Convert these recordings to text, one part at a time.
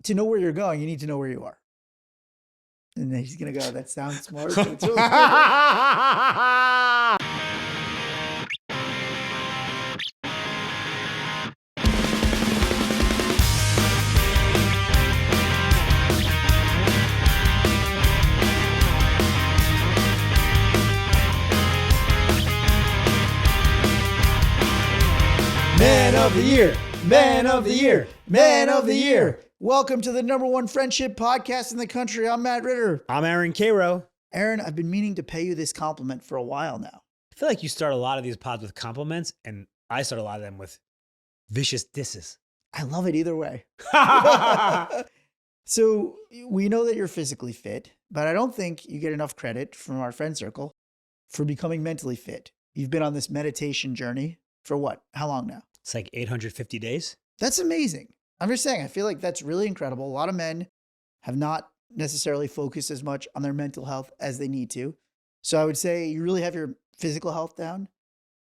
to know where you're going, you need to know where you are. And then he's going to go, that sounds smart, but it's really true. Man of the year, man of the year, man of the year. Welcome to the #1 friendship podcast in the country. I'm Matt Ritter. I'm Aaron Karo. Aaron, I've been meaning to pay you this compliment for a while now. I feel like you start a lot of these pods with compliments, and I start a lot of them with vicious disses. I love it either way. So we know that you're physically fit, but I don't think you get enough credit from our friend circle for becoming mentally fit. You've been on this meditation journey for what? How long now? It's like 850 days. That's amazing. I'm just saying, I feel like that's really incredible. A lot of men have not necessarily focused as much on their mental health as they need to. So I would say you really have your physical health down,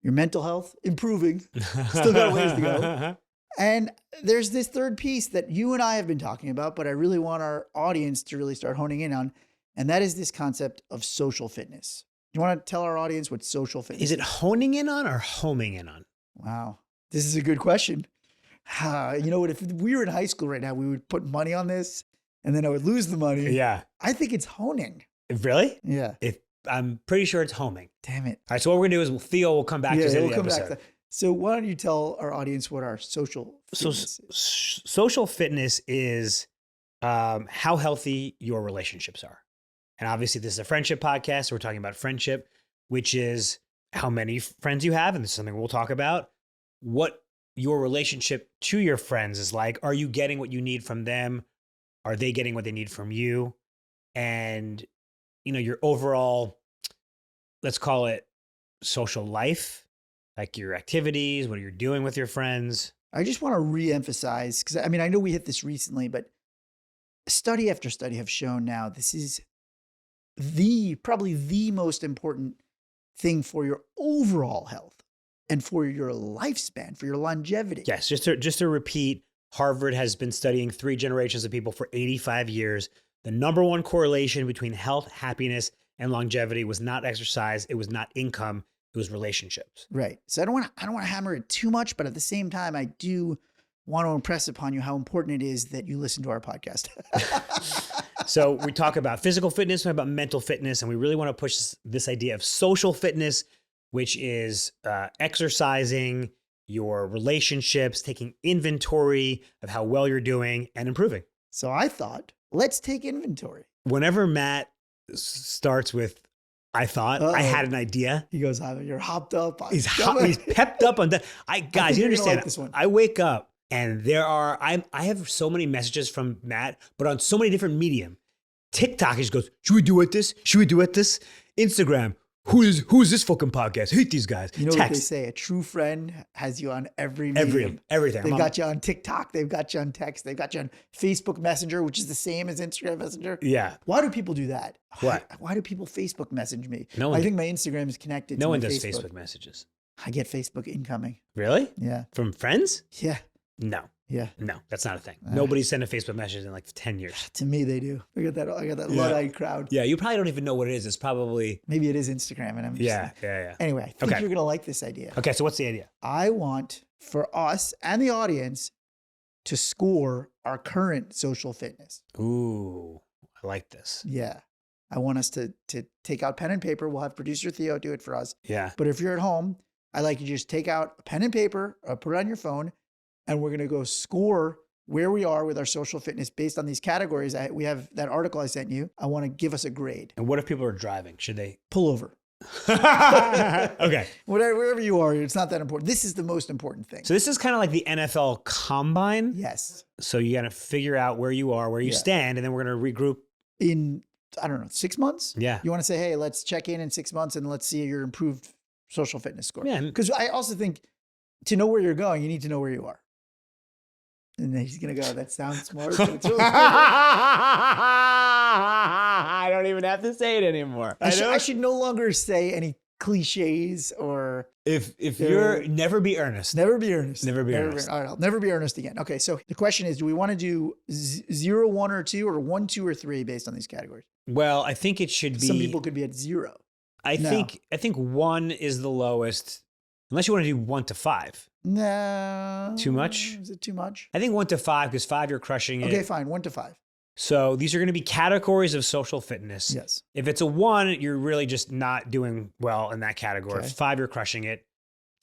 your mental health improving, still got a ways to go. And there's this third piece that you and I have been talking about, but I really want our audience to really start honing in on. And that is this concept of social fitness. Do you want to tell our audience what social fitness is? Is it honing in on or homing in on? Wow. This is a good question. You know what? If we were in high school right now, we would put money on this and then I would lose the money. Yeah. I think it's honing. Really? Yeah. I'm pretty sure it's homing. Damn it. All right. So what we're going to do is Theo will come back to the we'll come episode. back to that. So why don't you tell our audience what our social fitness is? Social fitness is how healthy your relationships are. And obviously this is a friendship podcast. So we're talking about friendship, which is how many friends you have. And this is something we'll talk about. What your relationship to your friends is like. Are you getting what you need from them? Are they getting what they need from you? And, you know, your overall, let's call it social life, like your activities, what you're doing with your friends. I just want to reemphasize, because I mean, I know we hit this recently, but study after study have shown now this is probably the most important thing for your overall health and for your lifespan, for your longevity. Yes, just to repeat, Harvard has been studying 3 generations of people for 85 years. The #1 correlation between health, happiness, and longevity was not exercise. It was not income. It was relationships. Right. So I don't want to hammer it too much, but at the same time, I do want to impress upon you how important it is that you listen to our podcast. So we talk about physical fitness, we talk about mental fitness, and we really want to push this idea of social fitness, which is exercising your relationships, taking inventory of how well you're doing, and improving. So I thought, let's take inventory. Whenever Matt starts with, I thought, I had an idea. He goes, you're hopped up. He's pepped up on that. Guys, you understand, this one. I wake up and I have so many messages from Matt, but on so many different medium. TikTok just goes, should we do it this? Should we do it this? Instagram, who is this fucking podcast? I hate these guys. You know what they say? A true friend has you on every medium. Everything. They've got you on TikTok. They've got you on text. They've got you on Facebook Messenger, which is the same as Instagram Messenger. Yeah. Why do people do that? What? Why do people Facebook message me? No one. I think my Instagram is connected to my Facebook. No one does Facebook messages. I get Facebook incoming. Really? Yeah. From friends? Yeah. No. Yeah. No, that's not a thing. Nobody's sent a Facebook message in like 10 years. To me, they do. I got that Luddite crowd. Yeah, you probably don't even know what it is. It's probably... Maybe it is Instagram. And I'm just... Yeah. Anyway, I think you're going to like this idea. Okay, so what's the idea? I want for us and the audience to score our current social fitness. Ooh, I like this. Yeah. I want us to take out pen and paper. We'll have producer Theo do it for us. Yeah. But if you're at home, I'd like you to just take out a pen and paper or put it on your phone, and we're going to go score where we are with our social fitness based on these categories. We have that article I sent you. I want to give us a grade. And what if people are driving? Should they? Pull over. Okay. Wherever you are, it's not that important. This is the most important thing. So this is kind of like the NFL combine. Yes. So you got to figure out where you are, where you stand, and then we're going to regroup. In, I don't know, 6 months? Yeah. You want to say, hey, let's check in 6 months and let's see your improved social fitness score. Yeah. Because I also think to know where you're going, you need to know where you are. And then he's going to go, that sounds smart, but it's really I don't even have to say it anymore. I should no longer say any cliches or If They're- you're never be earnest. never be earnest. Never be earnest. All right, I'll never be earnest again. Okay, so the question is, do we want to do 0, 1, or 2, or 1, 2, or 3 based on these categories? Well, I think it should be. Some people could be at 0. I No. think 1 is the lowest, unless you want to do 1 to 5. No. Too much? Is it too much? I think 1 to 5, because 5 you're crushing it. Okay, fine. 1 to 5. So these are going to be categories of social fitness. Yes. If it's a 1, you're really just not doing well in that category. Okay. If 5, you're crushing it.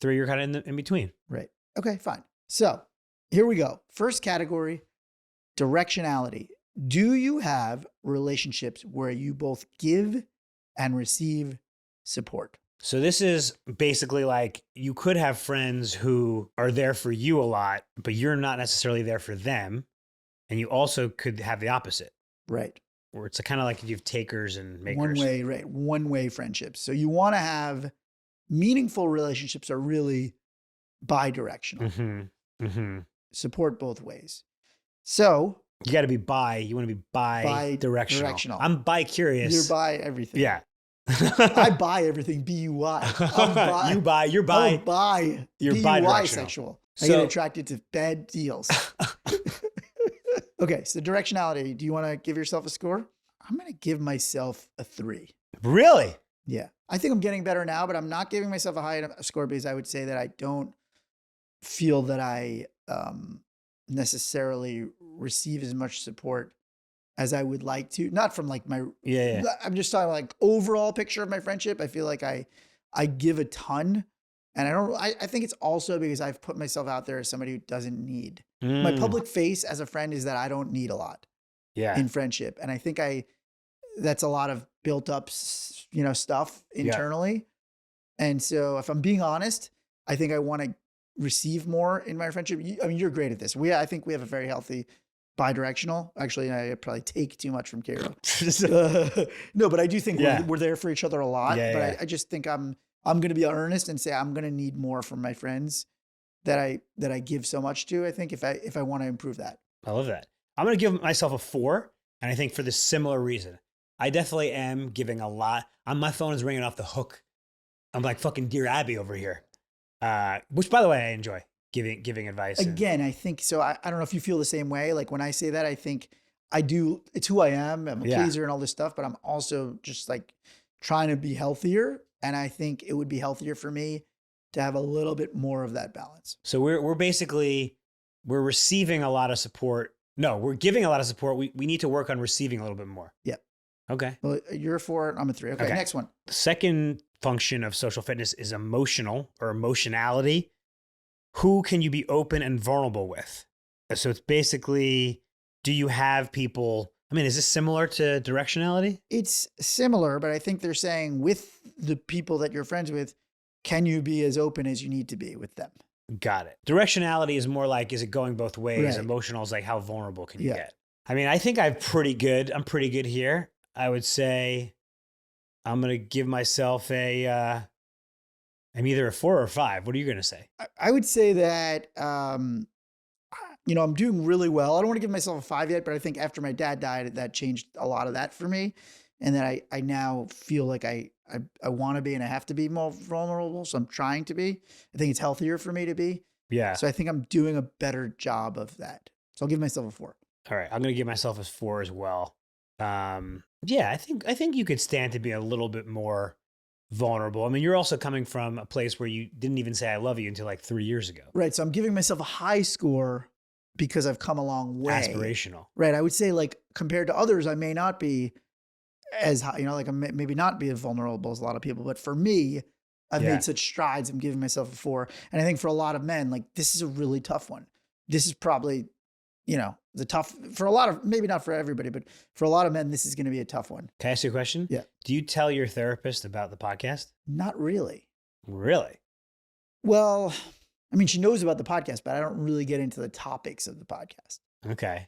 3, you're kind of in between. Right. Okay, fine. So here we go. First category, directionality. Do you have relationships where you both give and receive support? So this is basically like you could have friends who are there for you a lot, but you're not necessarily there for them. And you also could have the opposite, Right. where it's kind of like you have takers and makers. One way, right. One way friendships. So you want to have meaningful relationships are really bi-directional. Mm-hmm. Mm-hmm. Support both ways. So You got to be you want to be bi-directional. Bi-directional. I'm bi-curious. you're by everything. Yeah. I buy everything. B-U-Y. You buy, you're bi. I'm bi. You're B-U-Y bi-directional. sexual. I So- get attracted to bad deals. Okay, so directionality. Do you want to give yourself a score? I'm going to give myself a 3. Really? Yeah. I think I'm getting better now, but I'm not giving myself a high enough score because I would say that I don't feel that I necessarily receive as much support as I would like to. Not from like my, Yeah. I'm just talking like overall picture of my friendship. I feel like I give a ton, and I think it's also because I've put myself out there as somebody who doesn't need. My Mm. public face as a friend is that I don't need a lot Yeah. in friendship. And I think that's a lot of built up, stuff internally. And so if I'm being honest, I think I want to receive more in my friendship. You're great at this. I think we have a very healthy bi-directional. Actually, I probably take too much from Karo. No, but I do think Yeah. we're there for each other a lot. Yeah, but yeah. I just think I'm going to be earnest and say I'm going to need more from my friends that I give so much to. I think if I want to improve that. I love that. I'm going to give myself a 4. And I think for the similar reason, I definitely am giving a lot. My phone is ringing off the hook. I'm like fucking Dear Abby over here. Which, by the way, I enjoy giving advice. Again, I think so. I don't know if you feel the same way. Like when I say that, I think I do. It's who I am. I'm a Yeah. pleaser and all this stuff, but I'm also just like trying to be healthier. And I think it would be healthier for me to have a little bit more of that balance. So we're basically, we're receiving a lot of support. No, we're giving a lot of support. We need to work on receiving a little bit more. Yep. Okay. Well, you're a 4, I'm a 3. Okay, Okay. next one. The second function of social fitness is emotional or emotionality. Who can you be open and vulnerable with? So it's basically, do you have people, is this similar to directionality? It's similar, but I think they're saying with the people that you're friends with, can you be as open as you need to be with them? Got it. Directionality is more like, is it going both ways? Right. Emotional is like, how vulnerable can you Yeah. get? I think I'm pretty good here. I would say I'm going to give myself I'm either a 4 or a 5. What are you going to say? I would say that, I'm doing really well. I don't want to give myself a 5 yet, but I think after my dad died, that changed a lot of that for me. And then I now feel like I want to be and I have to be more vulnerable. So I'm trying to be. I think it's healthier for me to be. Yeah. So I think I'm doing a better job of that. So I'll give myself a 4. All right. I'm going to give myself a 4 as well. Yeah, I think you could stand to be a little bit more vulnerable. You're also coming from a place where you didn't even say I love you until like 3 years ago. Right. So I'm giving myself a high score because I've come a long way. Aspirational. Right. I would say like compared to others, I may not be as high, like I maybe not be as vulnerable as a lot of people, but for me, I've Yeah. made such strides. I'm giving myself a 4. And I think for a lot of men, like this is a really tough one. This is probably, the tough for a lot of, maybe not for everybody, but for a lot of men, this is going to be a tough one. Can I ask you a question? Yeah. Do you tell your therapist about the podcast? Not really. Really? Well, she knows about the podcast, but I don't really get into the topics of the podcast. Okay.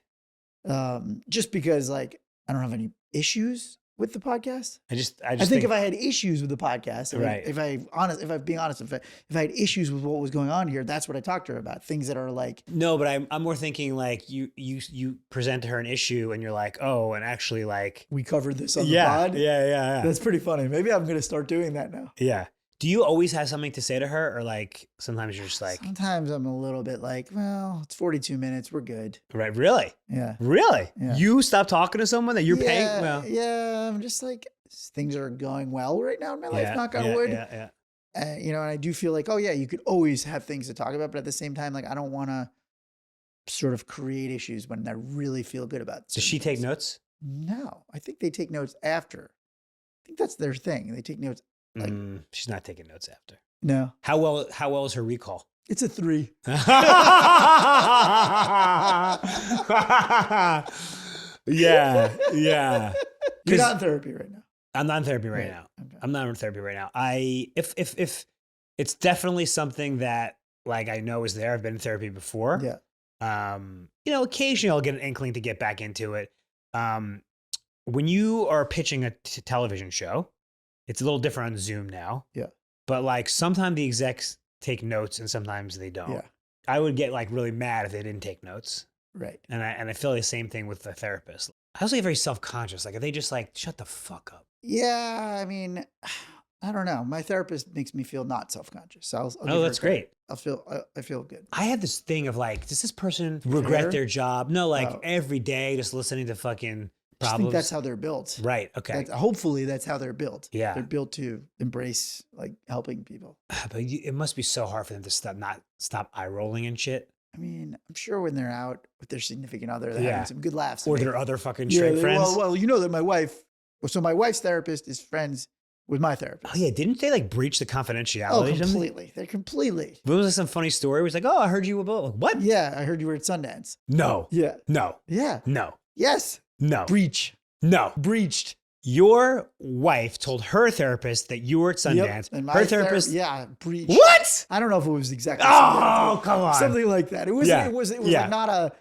Just because like, I don't have any issues. with the podcast. I just I think if I had issues with the podcast, if I'm being honest, if I had issues with what was going on here, that's what I talked to her about. Things that are like, no, but I'm more thinking like you present to her an issue and you're like, oh, and actually like we covered this on the pod. Yeah. That's pretty funny. Maybe I'm going to start doing that now. Yeah. Do you always have something to say to her, or like sometimes you're just like? Sometimes I'm a little bit like, well, it's 42 minutes, we're good. Right? Really? Yeah. Really? Yeah. You stop talking to someone that you're paying? Well, yeah. I'm just like, things are going well right now in my life. Knock on wood. Yeah. You know, and I do feel like, oh yeah, you could always have things to talk about, but at the same time, like I don't want to sort of create issues when I really feel good about. Does she take notes? No, I think they take notes after. I think that's their thing. They take notes. Like, she's not taking notes after. No. How well is her recall? It's a 3. Yeah. You're not in therapy right now. I'm not in therapy right now. Okay. I'm not in therapy right now. If it's definitely something that like I know is there. I've been in therapy before. Yeah. You know, occasionally I'll get an inkling to get back into it. When you are pitching a television show, it's a little different on Zoom now. Yeah. But like sometimes the execs take notes and sometimes they don't. Yeah. I would get like really mad if they didn't take notes. Right. And I feel the same thing with the therapist. I also get very self-conscious. Like, are they just like, shut the fuck up? Yeah. I mean, I don't know. My therapist makes me feel not self-conscious. So oh, that's great. I feel good. I have this thing of like, does this person regret their job? No, like every day just listening to fucking problems. I think that's how they're built. Right. Okay. Hopefully that's how they're built. Yeah. They're built to embrace like helping people. But it must be so hard for them to stop eye rolling and shit. I mean, I'm sure when they're out with their significant other, they're having some good laughs. Or their other fucking straight friends. Well, you know that my wife's therapist is friends with my therapist. Oh yeah, didn't they like breach the confidentiality? Oh, completely. They're completely. But was there some funny story? It was like, oh, I heard you about like, what? Yeah, I heard you were at Sundance. No. Yeah. No. Yeah. No. Yes. No. Breach. No. Breached. Your wife told her therapist that you were at Sundance. Yep. And her therapist, breached. What? I don't know if it was exactly. Oh, come on, something like that. It was. It was like not a.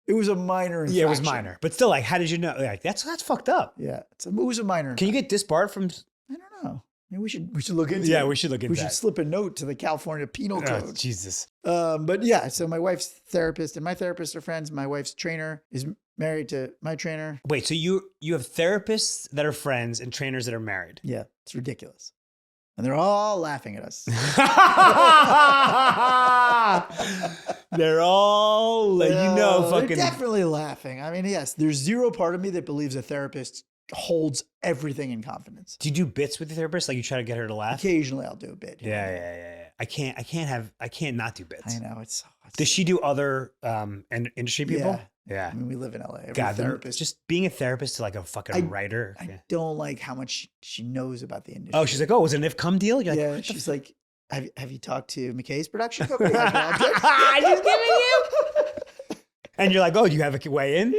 It was a minor infraction. Yeah, it was minor, but still, like, how did you know? Like, that's fucked up. Yeah, it was a minor. Can you get disbarred from? I don't know. Maybe we should look into. Yeah, it. we should look into. We should slip a note to the California Penal Code. Oh, Jesus. But yeah, so my wife's therapist and my therapist are friends. My wife's trainer is married to my trainer. Wait, so you have therapists that are friends and trainers that are married? Yeah, it's ridiculous. And they're all laughing at us. They're all, fucking. They're definitely laughing. I mean, yes, there's zero part of me that believes a therapist holds everything in confidence. Do you do bits with the therapist? Like you try to get her to laugh? Occasionally I'll do a bit. Yeah. I can't not do bits. I know. Does she do other industry people? Yeah. I mean, we live in LA. God, therapist. Just being a therapist to like a fucking writer. I don't like how much she knows about the industry. Oh, she's like, oh, was it an if-come deal? You're like, yeah, she's like, have you talked to McKay's production company? She's giving you. And you're like, oh, do you have a way in?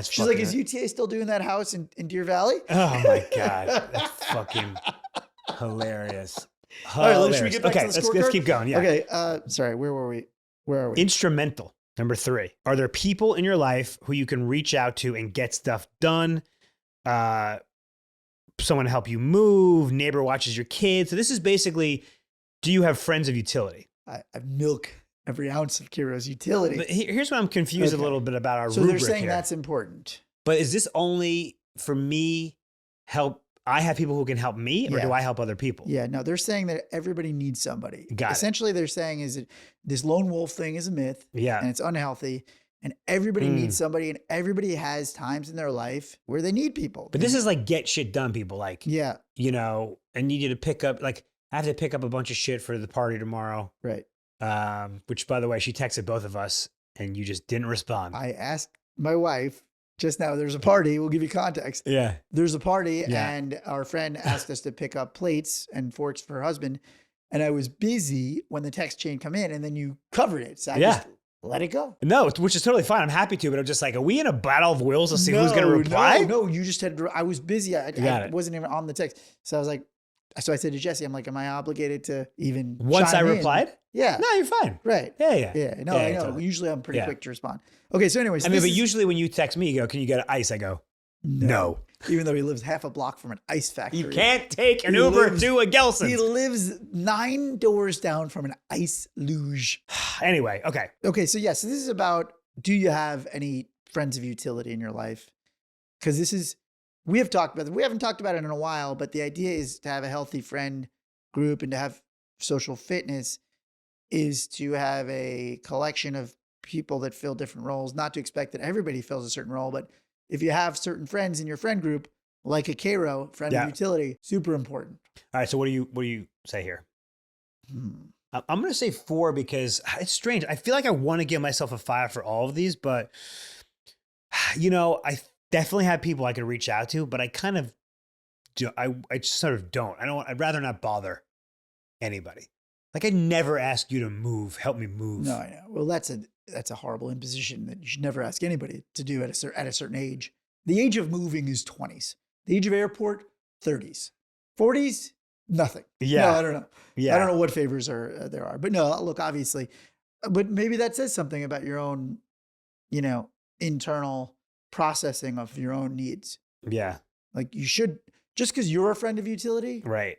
She's like, is UTA still doing that house in Deer Valley? Oh my God. That's fucking hilarious. All right, should we get back to the scorecard? Let's keep going. Yeah. Okay. Sorry, where were we? Where are we? Instrumental. Number 3. Are there people in your life who you can reach out to and get stuff done? Someone to help you move, neighbor watches your kids. So this is basically, do you have friends of utility? I milk every ounce of Karo's utility. But here's what I'm confused a little bit about our So rubric they're saying here. that's important. But is this only for me help? I have people who can help me, or do I help other people? Yeah, no, they're saying that everybody needs somebody. Essentially, they're saying is that this lone wolf thing is a myth. Yeah. And it's unhealthy. And everybody needs somebody, and everybody has times in their life where they need people. But this is like get shit done people. Like, yeah, I need you to pick up, like, I have to pick up a bunch of shit for the party tomorrow. Right. Which, by the way, she texted both of us, and you just didn't respond. I asked my wife just now, there's a party. We'll give you context. Yeah. There's a party, and our friend asked us to pick up plates and forks for her husband. And I was busy when the text chain come in, and then you covered it. So I just let it go. No, which is totally fine. I'm happy to, but I'm just like, are we in a battle of wills to see who's going to reply? No, you just had, I was busy. I wasn't even on the text. So I was like, so I said to Jesse, I'm like, am I obligated to even once I replied? In? Yeah. No, you're fine. Right. Yeah. No, I know. Totally. Usually I'm pretty quick to respond. Okay. So anyways. I mean, but usually when you text me, you go, can you get ice? I go, no. even though he lives half a block from an ice factory. You can't take an He Uber lives- to a He Gelson's. lives 9 doors down from an ice luge. Anyway, okay. Okay, so yes, this is about, do you have any friends of utility in your life? Because we haven't talked about it in a while, but the idea is to have a healthy friend group and to have social fitness is to have a collection of people that fill different roles, not to expect that everybody fills a certain role, but if you have certain friends in your friend group, like a Karo, friend of utility, super important. All right. So what do you say here? I'm going to say 4 because it's strange. I feel like I want to give myself a 5 for all of these, but I definitely have people I could reach out to, but I kind of do. I just sort of don't. I'd rather not bother anybody. Like I never ask you to help me move. No, I know. Well, that's a horrible imposition that you should never ask anybody to do at a certain age. The age of moving is 20s. The age of airport, 30s. 40s, nothing. Yeah. No, I don't know. Yeah. I don't know what favors there are. But no, look, obviously. But maybe that says something about your own, internal processing of your own needs. Yeah. Like you should, just because you're a friend of utility Right.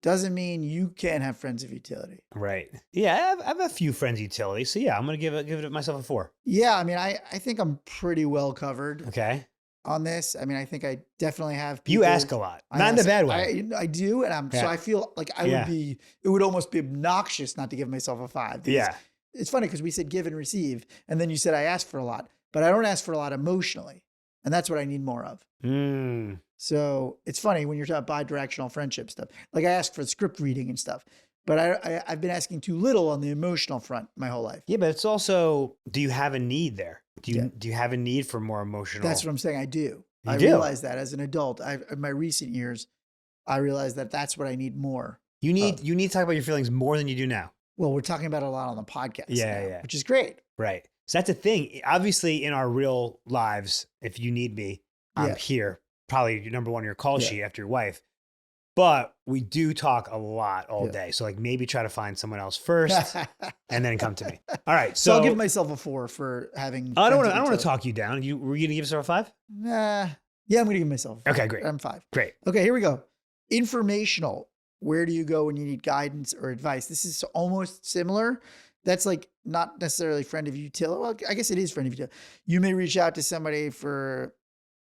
doesn't mean you can't have friends of utility. Right. Yeah. I have a few friends utility. So yeah, I'm going to give it myself a 4. Yeah. I mean, I think I'm pretty well covered Okay. on this. I mean, I think I definitely have people. You ask a lot, not in a bad way. I do. And so I feel like it would almost be obnoxious not to give myself a 5. Yeah. It's funny because we said give and receive. And then you said I ask for a lot, but I don't ask for a lot emotionally. And that's what I need more of. So it's funny when you're talking bi-directional friendship stuff. Like I ask for script reading and stuff, but I've been asking too little on the emotional front my whole life. Yeah, but it's also, do you have a need there? Do you have a need for more emotional? That's what I'm saying. I do. I realize that as an adult. In my recent years, I realized that that's what I need more. You need to talk about your feelings more than you do now. Well, we're talking about it a lot on the podcast. Yeah. Which is great. Right. So that's the thing. Obviously, in our real lives, if you need me, I'm here. Probably your number 1 on your call sheet after your wife. But we do talk a lot all day. So like maybe try to find someone else first and then come to me. All right. So I'll give myself a 4 for having. I don't want to talk you down. Were you going to give yourself a 5? Nah. Yeah, I'm going to give myself a 5. Okay, great. I'm 5. Great. Okay, here we go. Informational. Where do you go when you need guidance or advice? This is almost similar. That's like not necessarily friend of utility. Well, I guess it is friend of utility. You may reach out to somebody for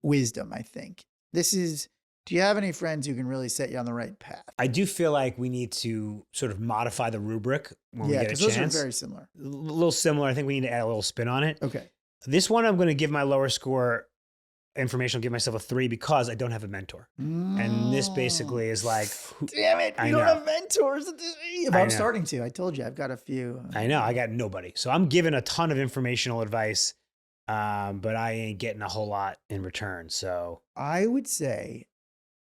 wisdom, I think. Do you have any friends who can really set you on the right path? I do feel like we need to sort of modify the rubric when we get a chance. Yeah, because those are very similar. A little similar. I think we need to add a little spin on it. Okay. This one, I'm going to give my lower score information. I'll give myself a 3 because I don't have a mentor. And this basically is like, damn it, you don't have mentors. I'm starting to. I told you, I've got a few. I know, I got nobody. So I'm giving a ton of informational advice, but I ain't getting a whole lot in return. So I would say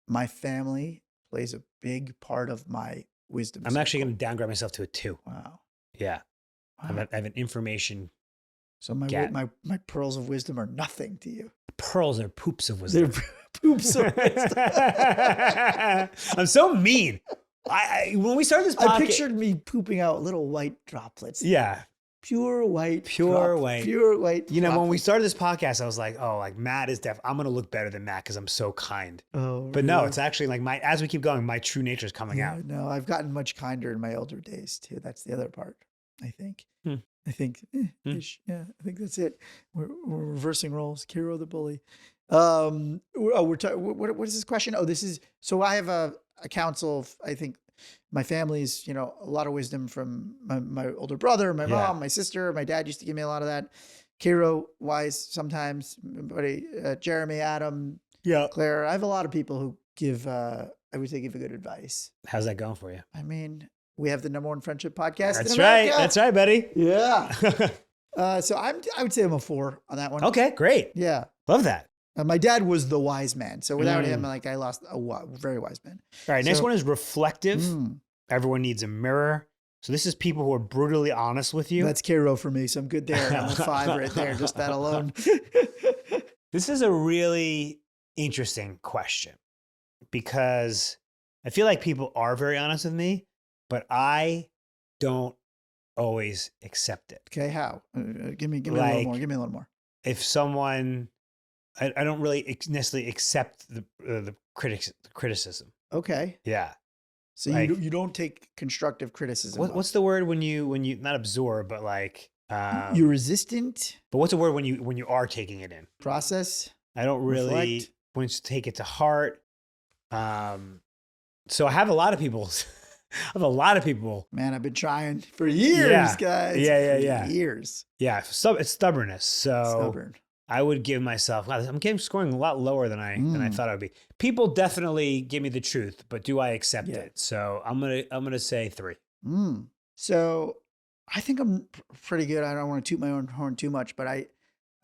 my family plays a big part of my wisdom. I'm actually going to downgrade myself to a 2. Wow. Yeah. Wow. I have an information. So my pearls of wisdom are nothing to you. Pearls are poops of wisdom. They're poops of wisdom. I'm so mean. When we started this podcast, I pictured me pooping out little white droplets. Yeah. Pure white. Pure white. You know, when we started this podcast, I was like, oh, like Matt is I'm going to look better than Matt because I'm so kind. Oh, but no, it's actually like as we keep going, my true nature is coming out. No, I've gotten much kinder in my older days too. That's the other part, I think. I think, I think that's it. We're reversing roles. Karo the bully. What is this question? Oh, so I have a council of, I think my family's, a lot of wisdom from my older brother, my mom, my sister, my dad used to give me a lot of that. Karo wise sometimes, buddy, Jeremy, Adam, Claire. I have a lot of people who give good advice. How's that going for you? I mean, we have the #1 friendship podcast. That's right. That's right, buddy. Yeah. So I would say I'm a 4 on that one. Okay, great. Yeah. Love that. My dad was the wise man. So without him, I lost a very wise man. All right. Next one is reflective. Everyone needs a mirror. So this is people who are brutally honest with you. That's Karo for me. So I'm good there. I'm a 5 right there. Just that alone. This is a really interesting question because I feel like people are very honest with me, but I don't always accept it. Okay, how? Give me a little more. Give me a little more. If someone I don't really necessarily accept the criticism. Okay. Yeah. So Like, you don't take constructive criticism. what's the word when you not absorb, but like, You're resistant, but what's the word when you are taking it in? process, I don't really reflect. want to take it to heart. So I have a lot of people. I have a lot of people. Man, I've been trying for years, Yeah. guys. Yeah. For years. Yeah. It's stubbornness. So Stubborn. I would give myself. Wow, I'm getting scoring a lot lower than I thought I would be. People definitely give me the truth, but do I accept Yeah. it? So I'm gonna say 3. So I think I'm pretty good. I don't want to toot my own horn too much, but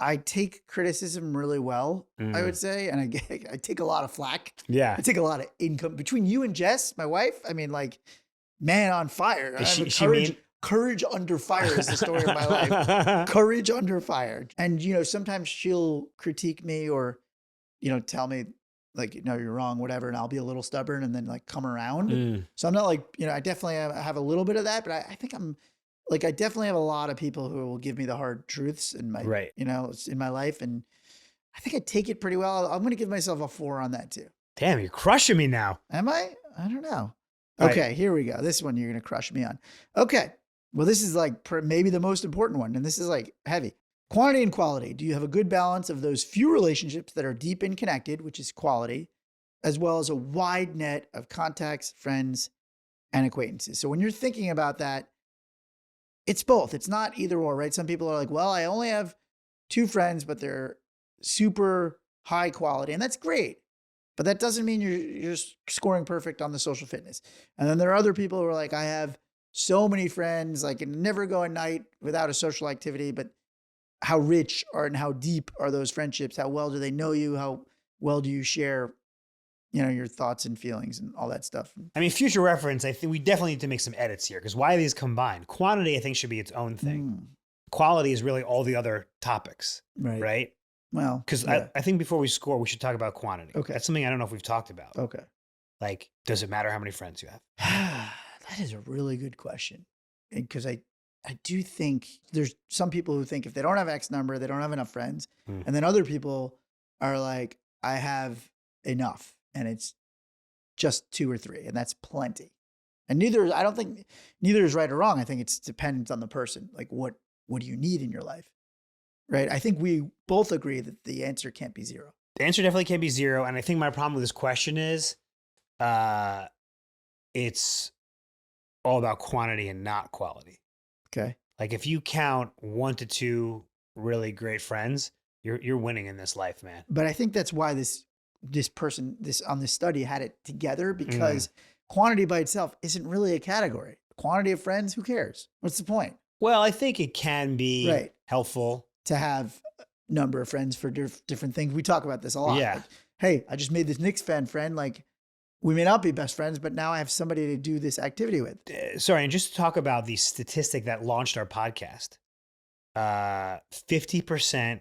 I take criticism really well, I would say, and I take a lot of flack. Yeah. I take a lot of income between you and Jess, my wife. I mean, like, man on fire. Is I have she mean? Courage under fire is the story of my life. Courage under fire. And, sometimes she'll critique me or, tell me like, no, you're wrong, whatever. And I'll be a little stubborn and then like come around. So I'm not like, I definitely have a little bit of that, but I think I'm like, I definitely have a lot of people who will give me the hard truths in my, Right. in my life. And I think I take it pretty well. I'm going to give myself a 4 on that too. Damn, you're crushing me now. Am I? I don't know. All Okay, right. here we go. This one you're going to crush me on. Okay. Well, this is like maybe the most important one, and this is like heavy. Quantity and quality. Do you have a good balance of those few relationships that are deep and connected, which is quality, as well as a wide net of contacts, friends, and acquaintances? So when you're thinking about that, it's both. It's not either or, right? Some people are like, well, I only have 2 friends, but they're super high quality, and that's great. But that doesn't mean you're scoring perfect on the social fitness. And then there are other people who are like, I have so many friends, like, can never go a night without a social activity, but how rich and how deep are those friendships? How well do they know you? How well do you share, your thoughts and feelings and all that stuff? I mean, future reference, I think we definitely need to make some edits here because why are these combined? Quantity, I think, should be its own thing. Quality is really all the other topics, right? Well, because I think before we score, we should talk about quantity. Okay. That's something I don't know if we've talked about. Okay. Like, does it matter how many friends you have? That is a really good question. Because I do think there's some people who think if they don't have X number, they don't have enough friends. And then other people are like, I have enough and it's just 2 or 3 and that's plenty. And I don't think neither is right or wrong. I think it's dependent on the person. Like what do you need in your life? Right. I think we both agree that the answer can't be 0. The answer definitely can't be 0. And I think my problem with this question is it's all about quantity and not quality. Okay. Like if you count 1 to 2 really great friends, you're winning in this life, man. But I think that's why this person on this study had it together because quantity by itself isn't really a category. Quantity of friends, who cares? What's the point? Well, I think it can be helpful to have a number of friends for different things. We talk about this a lot. Yeah. Like, hey, I just made this Knicks fan friend. Like, we may not be best friends, but now I have somebody to do this activity with. Sorry, and just to talk about the statistic that launched our podcast, 50%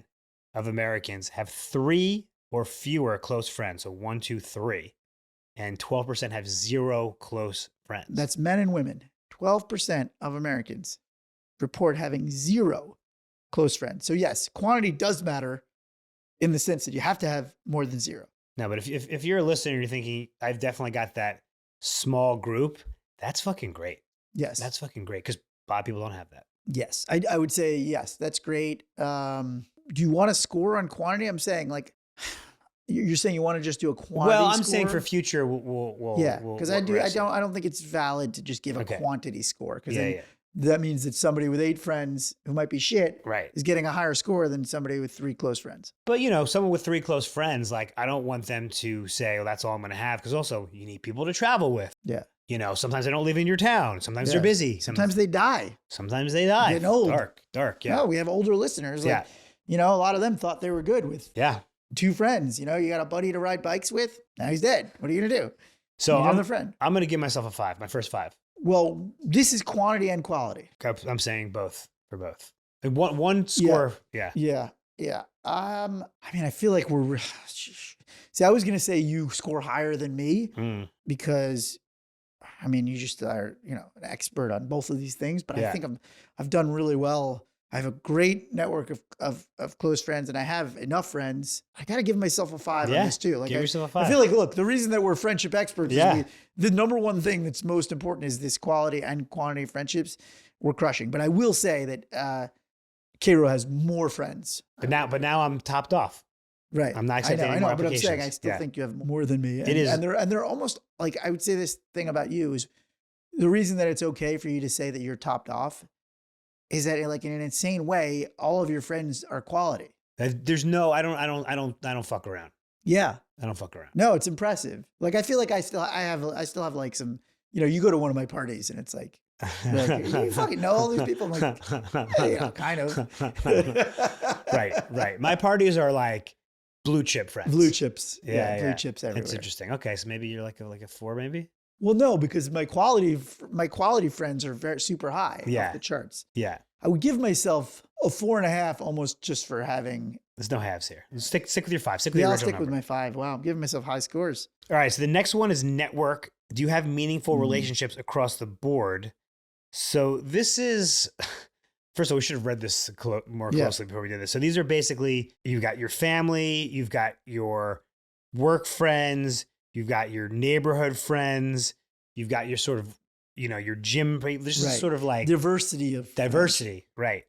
of Americans have 3 or fewer close friends. So 1, 2, 3. And 12% have 0 close friends. That's men and women. 12% of Americans report having 0 close friends. So yes, quantity does matter in the sense that you have to have more than 0. No, but if you're a listener and you're thinking, I've definitely got that small group, that's fucking great. Yes. That's fucking great because a lot of people don't have that. Yes. I would say, yes, that's great. Do you want to score on quantity? I'm saying like, you're saying you want to just do a quantity Well, I'm score? saying for future, we'll because I don't think it's valid to just give a quantity score because that means that somebody with 8 friends who might be shit is getting a higher score than somebody with 3 close friends. But someone with 3 close friends, like I don't want them to say, "Oh, that's all I'm going to have," because also you need people to travel with. Yeah. Sometimes they don't live in your town. Sometimes they're busy. Sometimes they die. Sometimes they die. Getting old. Dark. Yeah. No, we have older listeners. Like, a lot of them thought they were good with 2 friends. You got a buddy to ride bikes with. Now he's dead. What are you going to do? So another friend. I'm going to give myself a 5, my first 5. Well, this is quantity and quality. I'm saying both for both. Like one score. Yeah. I mean, I feel like see, I was going to say you score higher than me because, I mean, you just are, an expert on both of these things, but I think I've done really well I have a great network of close friends, and I have enough friends. I got to give myself a 5 on this too. Like give yourself a 5. I feel like, look, the reason that we're friendship experts Yeah. is the number one thing that's most important is this quality and quantity of friendships we're crushing. But I will say that Karo has more friends. But now I'm topped off. Right. I'm not accepting any more but I'm saying I applications. still think you have more than me. It is. And they're almost like, I would say this thing about you is the reason that it's okay for you to say that you're topped off is that like in an insane way, all of your friends are quality. There's no, I don't fuck around. Yeah. I don't fuck around. No, it's impressive. Like, I feel like I still have like some, you go to one of my parties and it's like you fucking know all these people. I'm like, yeah, kind of. Right. My parties are like blue chip friends. Blue chips. Yeah. Blue chips everywhere. That's interesting. Okay. So maybe you're like a 4 maybe? Well, no, because my quality friends are very super high off the charts. Yeah. I would give myself a 4.5 almost just for having. There's no halves here. Stick with your 5. Stick with Yeah, your I'll original stick with number. my 5. Wow, I'm giving myself high scores. All right. So the next one is network. Do you have meaningful relationships across the board? So this is, first of all, we should have read this more closely before we did this. So these are basically, you've got your family, you've got your work friends, you've got your neighborhood friends, you've got your sort of, your gym. This is sort of like diversity. Right.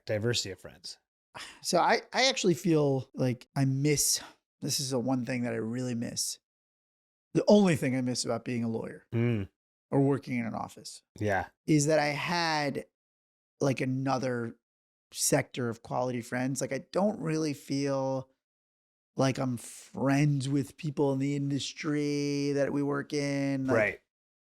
Diversity of friends. So I actually feel like this is the one thing that I really miss. The only thing I miss about being a lawyer or working in an office is that I had like another sector of quality friends. Like, I don't really feel like I'm friends with people in the industry that we work in. Like, right.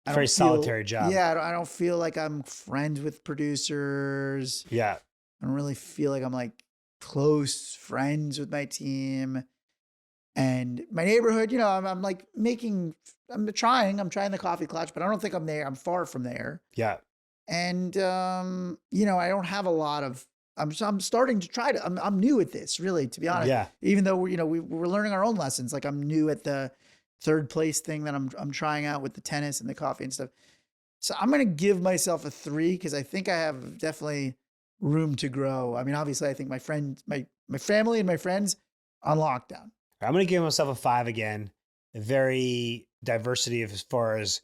Very solitary job. Yeah. I don't feel like I'm friends with producers. Yeah. I don't really feel like I'm like close friends with my team and my neighborhood. I'm trying the coffee clutch, but I don't think I'm there. I'm far from there. Yeah. And, I don't have a lot of, I'm starting to try to, I'm new at this, really, to be honest. Yeah. Even though we're learning our own lessons. Like, I'm new at the third place thing that I'm trying out with the tennis and the coffee and stuff. So I'm going to give myself a 3 because I think I have definitely room to grow. I mean, obviously, I think my friends, my family and my friends on lockdown. I'm going to give myself a 5 again. Very diversity of as far as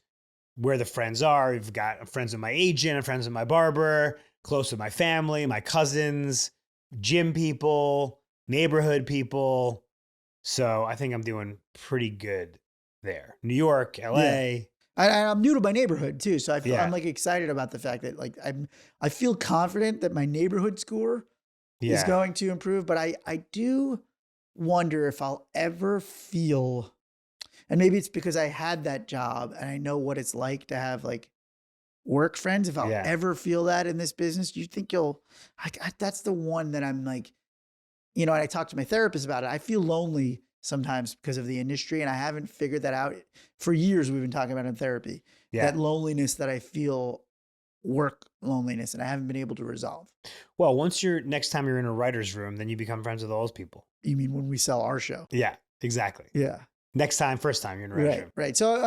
where the friends are. We've got friends with my agent, friends with my barber, close with my family, my cousins, gym people, neighborhood people. So I think I'm doing pretty good there. New York, LA. Yeah. I'm new to my neighborhood too. So I'm like excited about the fact that like I feel confident that my neighborhood score is going to improve, but I do wonder if I'll ever feel, and maybe it's because I had that job and I know what it's like to have like work friends. If I'll ever feel that in this business, do you think that's the one that I'm like, and I talked to my therapist about it. I feel lonely sometimes because of the industry, and I haven't figured that out. For years, we've been talking about in therapy, that loneliness that I feel, work loneliness, and I haven't been able to resolve. Well, next time you're in a writer's room, then you become friends with all those people. You mean when we sell our show? Yeah, exactly. Yeah. First time you're in a writer's room. Right. So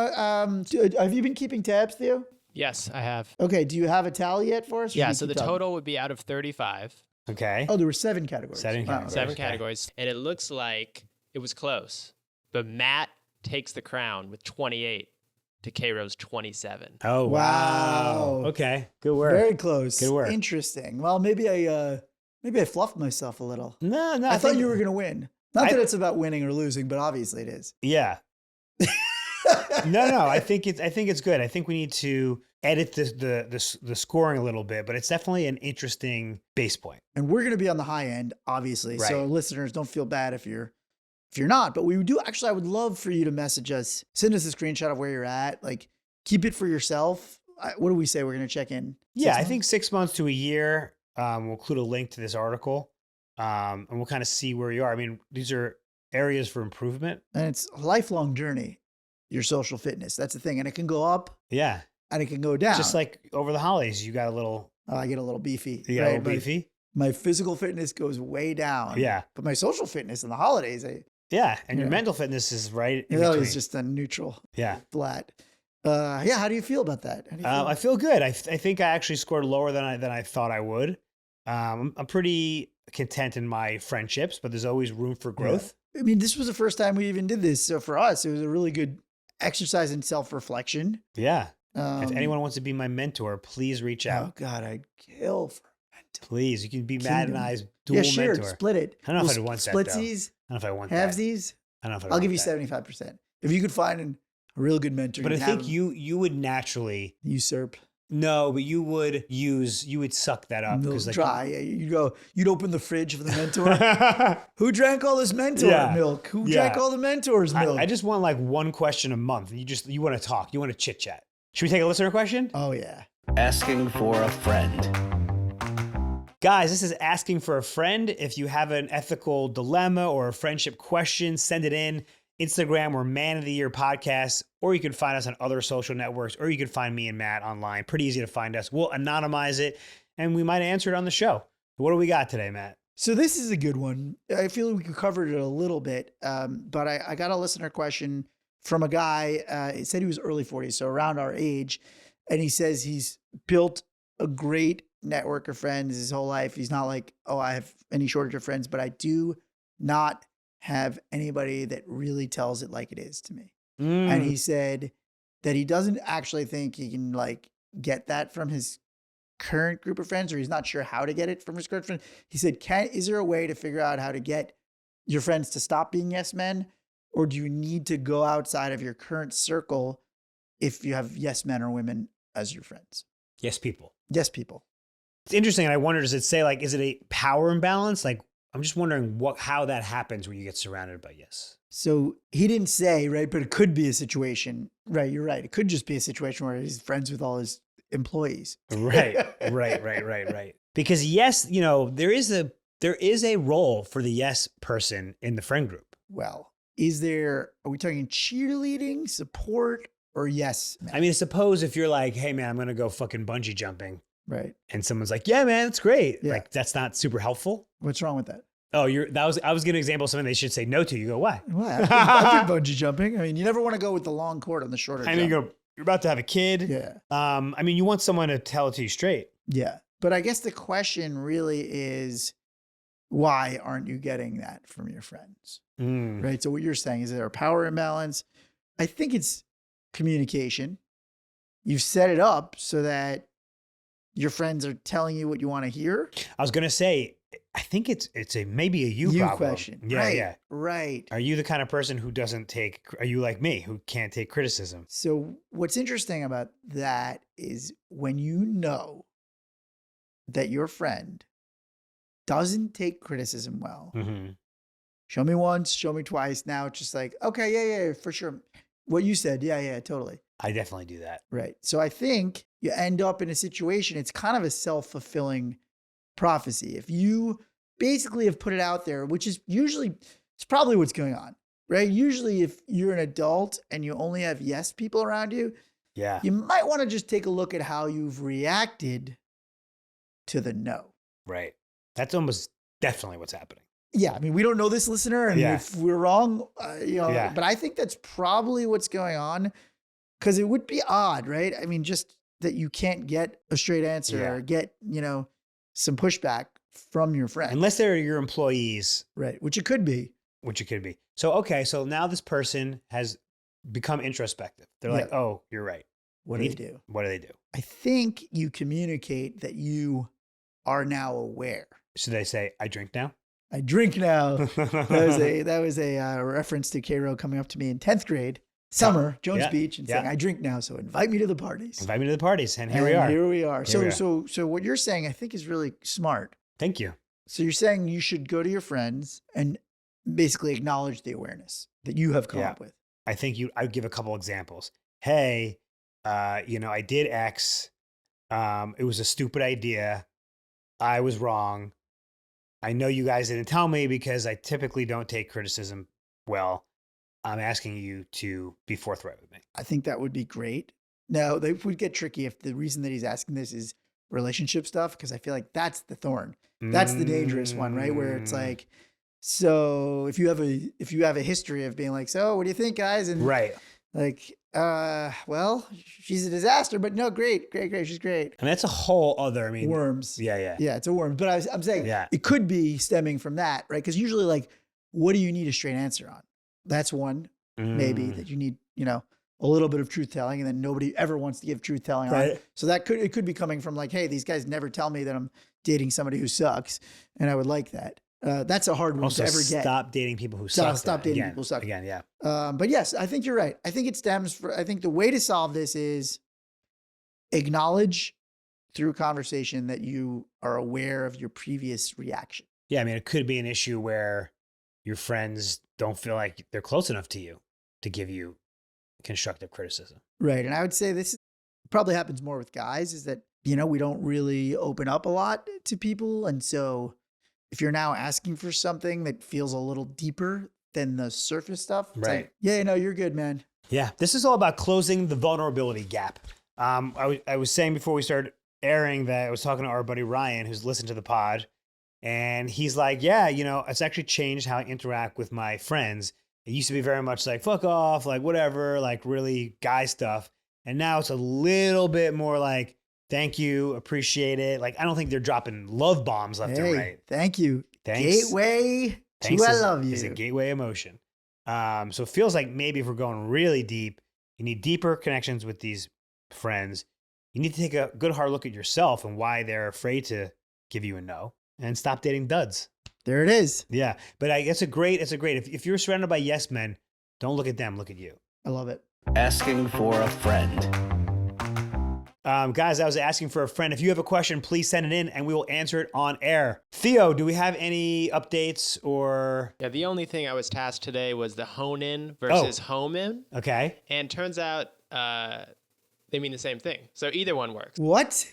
have you been keeping tabs, Theo? Yes, I have. Okay. Do you have a tally yet for us? Yeah, so the total would be out of 35. Okay. Oh, there were 7 categories. 7 categories. 7 categories. And it looks like it was close. But Matt takes the crown with 28 to Karo's 27. Oh, wow. Okay. Good work. Very close. Good work. Interesting. Well, maybe I fluffed myself a little. No. I thought you were going to win. Not that it's about winning or losing, but obviously it is. Yeah. No. I think it's good. I think we need to edit the scoring a little bit, but it's definitely an interesting base point. And we're going to be on the high end, obviously. Right. So listeners, don't feel bad if you're not, but we do actually, I would love for you to message us, send us a screenshot of where you're at, like keep it for yourself. What do we say? We're going to check in. Yeah, I think 6 months to a year. We'll include a link to this article. And we'll kind of see where you are. I mean, these are areas for improvement. And it's a lifelong journey, your social fitness. That's the thing. And it can go up. Yeah. And it can go down. Just like over the holidays, you got a little. Oh, I get a little beefy. You got a little beefy? My physical fitness goes way down. Yeah. But my social fitness in the holidays, yeah. And your mental fitness is right in between. It's just a neutral. Yeah. Flat. How do you feel about that? I feel good. I think I actually scored lower than I thought I would. I'm pretty content in my friendships, but there's always room for growth. Yeah. I mean, this was the first time we even did this. So for us, it was a really good exercise in self-reflection. Yeah. If anyone wants to be my mentor, please reach out. Oh God, I'd kill for a mentor. Please, you can be Matt and I's dual Yeah, sure. mentor. Split it. I don't know if I'd want that, though. Splitsies, I don't know if I want that. halvesies. I don't know if I'll give you 75%. If you could find a real good mentor. But I think you would naturally usurp. No, but you would suck that up Milk like dry. You'd open the fridge for the mentor. Who drank all this mentor milk? Who drank all the mentor's milk? I just want like one question a month. You want to talk. You want to chit chat. Should we take a listener question? Oh yeah. Asking for a friend. Guys, this is Asking for a Friend. If you have an ethical dilemma or a friendship question, send it in. Instagram, we're Man of the Year Podcast, or you can find us on other social networks, or you can find me and Matt online. Pretty easy to find us. We'll anonymize it, and we might answer it on the show. What do we got today, Matt? So this is a good one. I feel like we covered it a little bit, but I got a listener question from a guy. He said he was early 40s, so around our age, and he says he's built a great network of friends his whole life. He's not like, oh, I have any shortage of friends, but I do not have anybody that really tells it like it is to me. And he said that he doesn't actually think he can like get that from his current group of friends, or he's not sure how to get it from his current friends. He said, is there a way to figure out how to get your friends to stop being yes men? Or do you need to go outside of your current circle if you have yes men or women as your friends? Yes, people. Yes, people. It's interesting. And I wonder, does it say like, is it a power imbalance? Like, I'm just wondering how that happens when you get surrounded by yes. So he didn't say, right, but it could be a situation, right? You're right. It could just be a situation where he's friends with all his employees. Right. Because yes, there is a role for the yes person in the friend group. Well, are we talking cheerleading, support, or yes, man? I mean, suppose if you're like, hey man, I'm going to go fucking bungee jumping. Right. And someone's like, yeah, man, it's great. Yeah. Like, that's not super helpful. What's wrong with that? Oh, I was giving an example of something they should say no to. You go, why? Well, I've been bungee jumping. I mean, you never want to go with the long cord on the shorter jump. I mean, you're about to have a kid. Yeah. I mean, you want someone to tell it to you straight. Yeah. But I guess the question really is, why aren't you getting that from your friends? Right. So what you're saying, is there a power imbalance? I think it's communication. You've set it up so that your friends are telling you what you want to hear. I was going to say, I think it's maybe a you problem. Question. Yeah, right, yeah. Right. Are you the kind of person who are you like me, who can't take criticism? So what's interesting about that is when you know that your friend doesn't take criticism well, show me once, show me twice. Now it's just like, okay, yeah, for sure. What you said, yeah, totally. I definitely do that. Right. So I think you end up in a situation, it's kind of a self-fulfilling prophecy. If you basically have put it out there, which is it's probably what's going on, right? Usually if you're an adult and you only have yes people around you, yeah, you might want to just take a look at how you've reacted to the no. Right. That's almost definitely what's happening. Yeah. I mean, we don't know this listener, and if we're wrong, but I think that's probably what's going on, because it would be odd, right? I mean, just that you can't get a straight answer or get, some pushback from your friend. Unless they're your employees. Right. Which it could be. So, okay. So now this person has become introspective. They're like, oh, you're right. What do they do? What do they do? I think you communicate that you are now aware. So they say, I drink now? I drink now. That was a reference to Karo coming up to me in 10th grade, summer, Jones Beach, and saying, I drink now, so invite me to the parties. Invite me to the parties, and here we are. Here we are. So what you're saying, I think, is really smart. Thank you. So you're saying you should go to your friends and basically acknowledge the awareness that you have come up with. I think I'd give a couple examples. Hey, I did X. It was a stupid idea. I was wrong. I know you guys didn't tell me because I typically don't take criticism well. I'm asking you to be forthright with me. I think that would be great. Now, they would get tricky if the reason that he's asking this is relationship stuff, because I feel like that's the thorn. That's the dangerous one, right? Where it's like, so if you have a history of being like, so what do you think, guys? And right. like, Well, she's a disaster, but no, great. She's great. And that's a whole other, Worms. Yeah. Yeah, it's a worm. But I'm saying it could be stemming from that, right? Because usually, like, what do you need a straight answer on? That's one, maybe, that you need, a little bit of truth telling, and then nobody ever wants to give truth telling on. So it could be coming from like, hey, these guys never tell me that I'm dating somebody who sucks, and I would like that. That's a hard one to ever get. Stop dating people who suck. Stop dating people who suck. Again, yeah. But yes, I think you're right. I think I think the way to solve this is acknowledge through conversation that you are aware of your previous reaction. Yeah, I mean, it could be an issue where your friends don't feel like they're close enough to you to give you constructive criticism. Right. And I would say this probably happens more with guys, is that, we don't really open up a lot to people. And so if you're now asking for something that feels a little deeper than the surface stuff, it's right. like, yeah, no, you're good, man. Yeah. This is all about closing the vulnerability gap. I was saying before we started airing that I was talking to our buddy Ryan, who's listened to the pod, and he's like, yeah, it's actually changed how I interact with my friends. It used to be very much like, fuck off, like whatever, like really guy stuff. And now it's a little bit more like, thank you, appreciate it. Like, I don't think they're dropping love bombs left and right. Thank you. Thanks. Gateway to I love you. Is a gateway emotion. So it feels like maybe if we're going really deep, you need deeper connections with these friends. You need to take a good hard look at yourself and why they're afraid to give you a no, and stop dating duds. There it is. Yeah. But it's a great, if you're surrounded by yes men, don't look at them, look at you. I love it. Asking for a friend. Guys, I was asking for a friend. If you have a question, please send it in and we will answer it on air. Theo, do we have any updates or? Yeah, the only thing I was tasked today was the hone in versus home in. Okay. And turns out they mean the same thing. So either one works. What?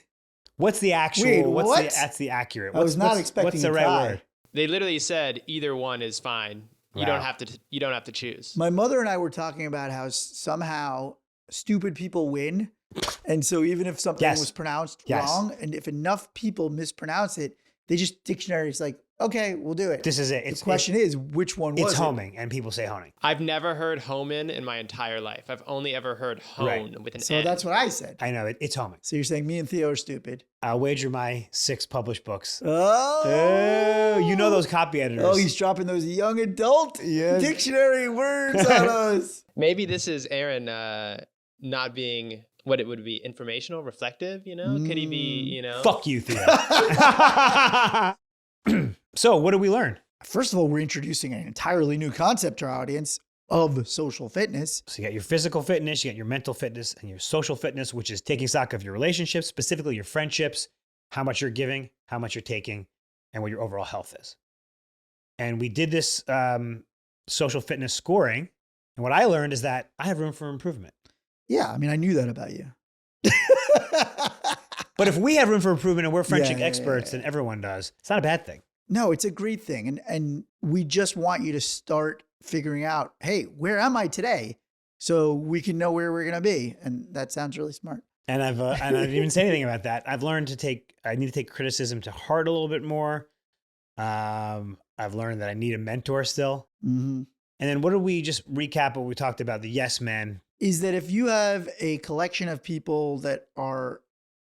What's the actual? Wait, That's the accurate. I was not expecting. What's the right word? They literally said either one is fine. You don't have to. You don't have to choose. My mother and I were talking about how somehow stupid people win, and so even if something was pronounced wrong, and if enough people mispronounce it, they just dictionaries like, okay, we'll do it. This is it. The question is, which one was it? It's homing, and people say honing. I've never heard home in my entire life. I've only ever heard hone with an So N. that's what I said. I know it's homing. So you're saying me and Theo are stupid? I'll wager my 6 published books. Oh, you know those copy editors. Oh, he's dropping those young adult dictionary words on us. Maybe this is Aaron not being what it would be, informational, reflective, Could he be, Fuck you, Theo. So what did we learn? First of all, we're introducing an entirely new concept to our audience of social fitness. So you got your physical fitness, you got your mental fitness, and your social fitness, which is taking stock of your relationships, specifically your friendships, how much you're giving, how much you're taking, and what your overall health is. And we did this social fitness scoring. And what I learned is that I have room for improvement. Yeah, I mean, I knew that about you. But if we have room for improvement and we're friendship experts, then everyone does. It's not a bad thing. No, it's a great thing. And we just want you to start figuring out, hey, where am I today? So we can know where we're going to be. And that sounds really smart. And I didn't even say anything about that. I've learned I need to take criticism to heart a little bit more. I've learned that I need a mentor still. Mm-hmm. And then what did we just recap what we talked about, the yes men? Is that if you have a collection of people that are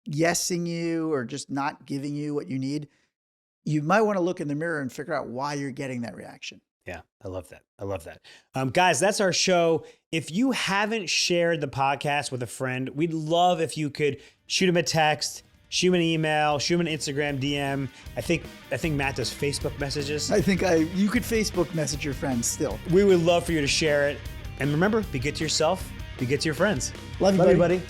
yesing you or just not giving you what you need, you might want to look in the mirror and figure out why you're getting that reaction. Yeah, I love that. Guys, that's our show. If you haven't shared the podcast with a friend, we'd love if you could shoot him a text, shoot him an email, shoot him an Instagram DM. I think Matt does Facebook messages. I think you could Facebook message your friends still. We would love for you to share it. And remember, be good to yourself, be good to your friends. Love you, buddy.